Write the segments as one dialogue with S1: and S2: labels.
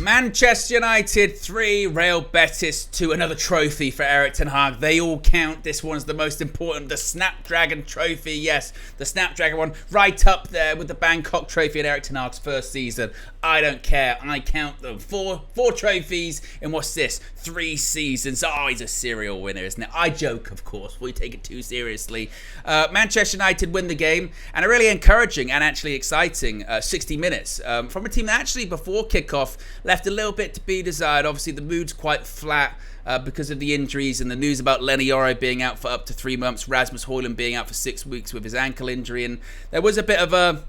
S1: Manchester United 3, Real Betis 2, another trophy for Erik ten Hag. They all count. This one's the most important, the Snapdragon Trophy. Yes, the Snapdragon one, right up there with the Bangkok Trophy in Erik ten Hag's first season. I don't care. I count them. Four trophies in what's this? 3 seasons. Oh, he's a serial winner, isn't it? I joke, of course. We take it too seriously. Manchester United win the game, and a really encouraging and actually exciting 60 minutes from a team that actually before kickoff left a little bit to be desired. Obviously, the mood's quite flat because of the injuries and the news about Lenny Yoro being out for up to 3 months, Rasmus Højlund being out for 6 weeks with his ankle injury, and there was a bit of a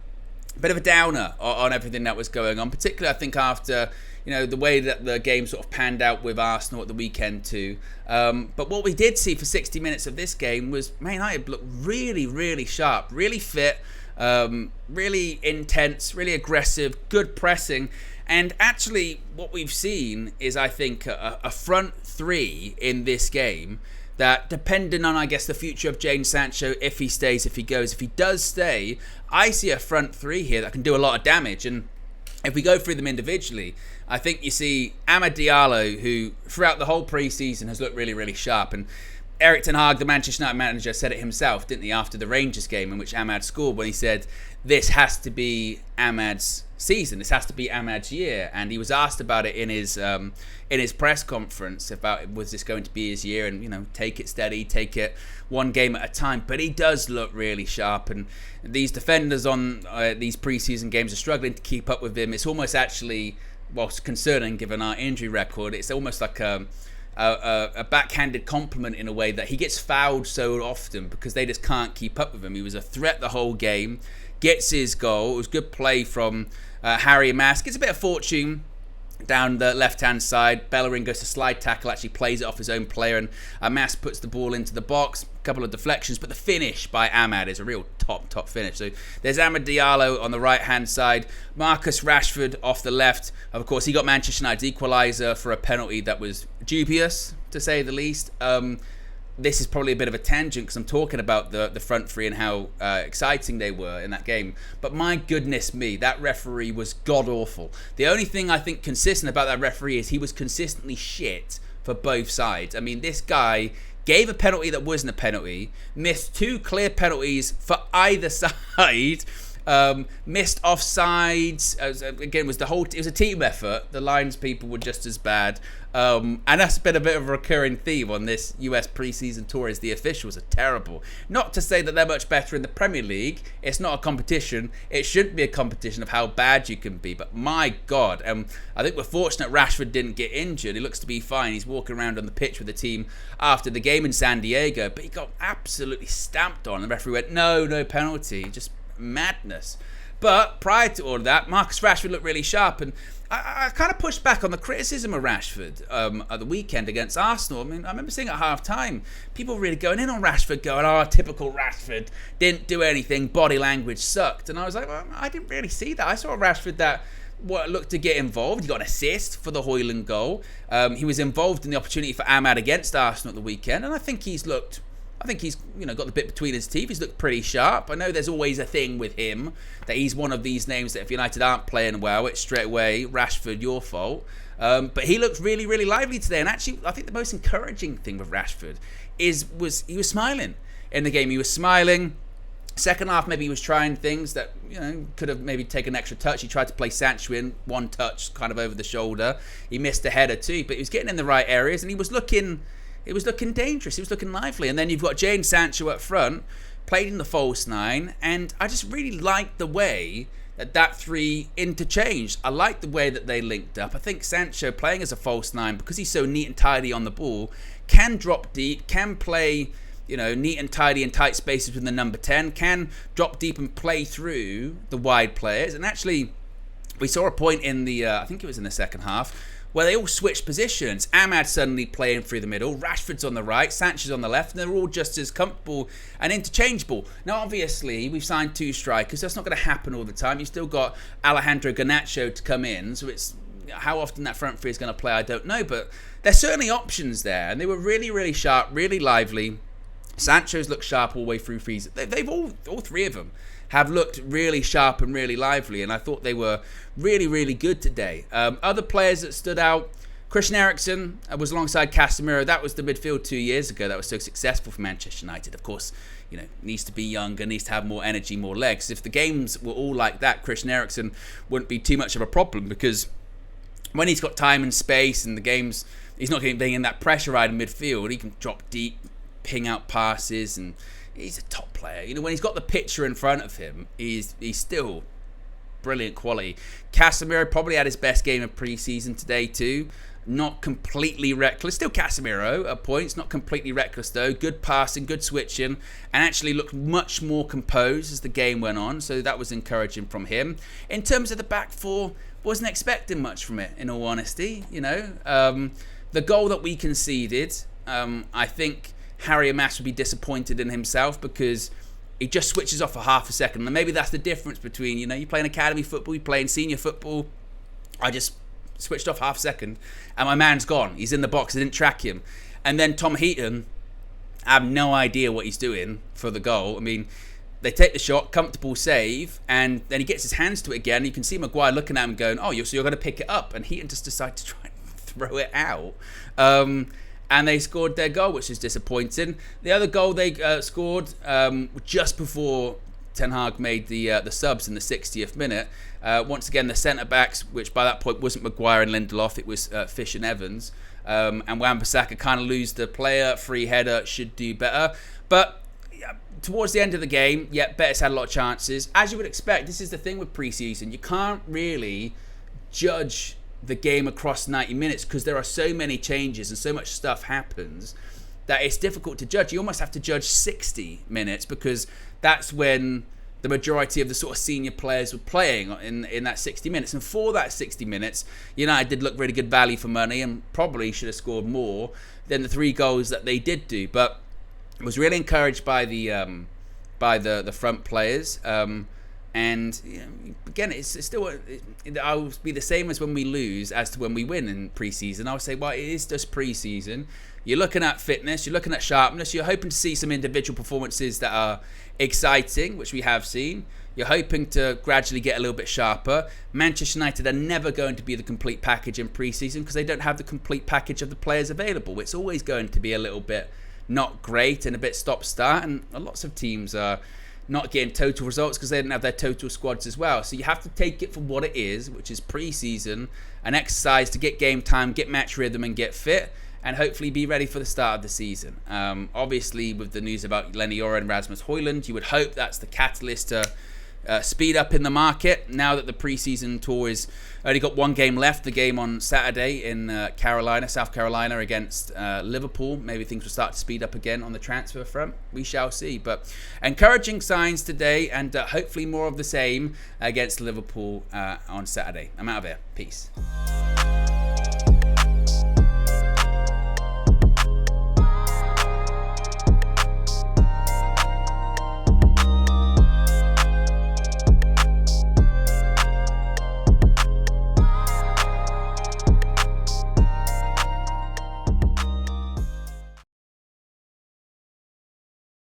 S1: downer on everything that was going on, particularly I think after the way that the game sort of panned out with Arsenal at the weekend too. But what we did see for 60 minutes of this game was Man United looked really, really sharp, really fit, really intense, really aggressive, good pressing. And actually what we've seen is, I think, a front three in this game that, depending on, I guess, the future of Jadon Sancho, if he stays, if he goes, if he does stay, I see a front three here that can do a lot of damage. And if we go through them individually, I think you see Amad Diallo, who throughout the whole pre-season has looked really, really sharp. And Erik ten Hag, the Manchester United manager, said it himself, didn't he, after the Rangers game in which Amad scored, when he said, this has to be Amad's season, this has to be Amad's year. And he was asked about it in his press conference about, was this going to be his year, and take it steady, take it one game at a time. But he does look really sharp, and these defenders on these preseason games are struggling to keep up with him. It's almost actually, whilst concerning given our injury record, it's almost like a backhanded compliment in a way that he gets fouled so often because they just can't keep up with him. He was a threat the whole game, gets his goal. It was good play from Harry Maas. Gets a bit of fortune down the left-hand side. Bellerin goes to slide tackle, actually plays it off his own player, and Maas puts the ball into the box. A couple of deflections, but the finish by Amad is a real top finish. So there's Amad Diallo on the right-hand side, Marcus Rashford off the left. Of course, he got Manchester United's equaliser for a penalty that was dubious, to say the least. This is probably a bit of a tangent because I'm talking about the front three and how exciting they were in that game. But my goodness me, that referee was god-awful. The only thing I think consistent about that referee is he was consistently shit for both sides. I mean, this guy gave a penalty that wasn't a penalty, missed 2 clear penalties for either side, missed offsides. Again, it was a team effort. The Lions people were just as bad. And that's been a bit of a recurring theme on this US preseason tour, is the officials are terrible. Not to say that they're much better in the Premier League. It's not a competition. It shouldn't be a competition of how bad you can be. But my God, I think we're fortunate Rashford didn't get injured. He looks to be fine. He's walking around on the pitch with the team after the game in San Diego. But he got absolutely stamped on. The referee went, no penalty. Just madness. But prior to all of that, Marcus Rashford looked really sharp, and I kind of pushed back on the criticism of Rashford at the weekend against Arsenal. I mean, I remember seeing at half-time, people really going in on Rashford, going, typical Rashford, didn't do anything, body language sucked. And I was like, well, I didn't really see that. I saw a Rashford that looked to get involved. He got an assist for the Højlund goal. He was involved in the opportunity for Amad against Arsenal at the weekend, and I think he's got the bit between his teeth. He's looked pretty sharp. I know there's always a thing with him that he's one of these names that if United aren't playing well, it's straight away, Rashford, your fault. But he looked really, really lively today. And actually, I think the most encouraging thing with Rashford was he was smiling in the game. He was smiling. Second half, maybe he was trying things that could have maybe taken an extra touch. He tried to play Sancho in, one touch kind of over the shoulder. He missed a header too, but he was getting in the right areas, and he was looking dangerous. He was looking lively. And then you've got Jadon Sancho up front, played in the false 9, and I just really liked the way that 3 interchanged. I like the way that they linked up. I think Sancho, playing as a false 9, because he's so neat and tidy on the ball, can drop deep, can play neat and tidy in tight spaces with the number 10, can drop deep and play through the wide players. And actually, we saw a point in the, I think it was in the second half, where they all switched positions. Amad suddenly playing through the middle, Rashford's on the right, Sancho's on the left, and they're all just as comfortable and interchangeable. Now, obviously, we've signed 2 strikers. That's not going to happen all the time. You've still got Alejandro Garnacho to come in, so it's How often that front three is going to play, I don't know, but there's certainly options there, and they were really, really sharp, really lively. Sancho's looked sharp all the way through freeze. They've all three of them have looked really sharp and really lively, and I thought they were really, really good today. Other players that stood out, Christian Eriksen was alongside Casemiro. That was the midfield 2 years ago that was so successful for Manchester United. Of course, needs to be younger, needs to have more energy, more legs. If the games were all like that, Christian Eriksen wouldn't be too much of a problem, because when he's got time and space and the games, he's not being in that pressure ride in midfield. He can drop deep, ping out passes, and he's a top player. When he's got the picture in front of him, he's still brilliant quality. Casemiro probably had his best game of pre-season today too. Not completely reckless. Still Casemiro at points, not completely reckless though. Good passing, good switching, and actually looked much more composed as the game went on. So that was encouraging from him. In terms of the back four, wasn't expecting much from it, in all honesty. The goal that we conceded, I think Harry Amass would be disappointed in himself, because he just switches off for half a second. And maybe that's the difference between, you playing academy football, you playing senior football. I just switched off half a second and my man's gone. He's in the box. I didn't track him. And then Tom Heaton, I have no idea what he's doing for the goal. I mean, they take the shot, comfortable save, and then he gets his hands to it again. You can see Maguire looking at him going, oh, so you're going to pick it up. And Heaton just decided to try and throw it out. And they scored their goal, which is disappointing. The other goal they scored just before Ten Hag made the subs in the 60th minute. Once again, the centre-backs, which by that point wasn't Maguire and Lindelof, it was Fish and Evans. And Wan-Bissaka kind of lose the player. Free header, should do better. But towards the end of the game, Betis had a lot of chances. As you would expect, this is the thing with pre-season. You can't really judge the game across 90 minutes because there are so many changes and so much stuff happens that it's difficult to judge. You almost have to judge 60 minutes because that's when the majority of the sort of senior players were playing in that 60 minutes. And for that 60 minutes, United did look really good value for money and probably should have scored more than the 3 goals that they did do. But I was really encouraged by the front players. And again, it's still I'll be the same as when we lose as to when we win in pre-season. I'll say, well, it is just pre-season. You're looking at fitness, you're looking at sharpness, you're hoping to see some individual performances that are exciting, which we have seen. You're hoping to gradually get a little bit sharper. Manchester United are never going to be the complete package in pre-season because they don't have the complete package of the players available. It's always going to be a little bit not great and a bit stop-start, and lots of teams are not getting total results because they didn't have their total squads as well. So you have to take it for what it is, which is pre-season, an exercise to get game time, get match rhythm and get fit, and hopefully be ready for the start of the season. Obviously, with the news about Lenny Yoro and Rasmus Højlund, you would hope that's the catalyst to speed up in the market. Now that the pre-season tour is only got 1 game left, the game on Saturday in South Carolina against Liverpool, maybe things will start to speed up again on the transfer front. We shall see. But encouraging signs today, and hopefully more of the same against Liverpool on Saturday. I'm out of here. Peace.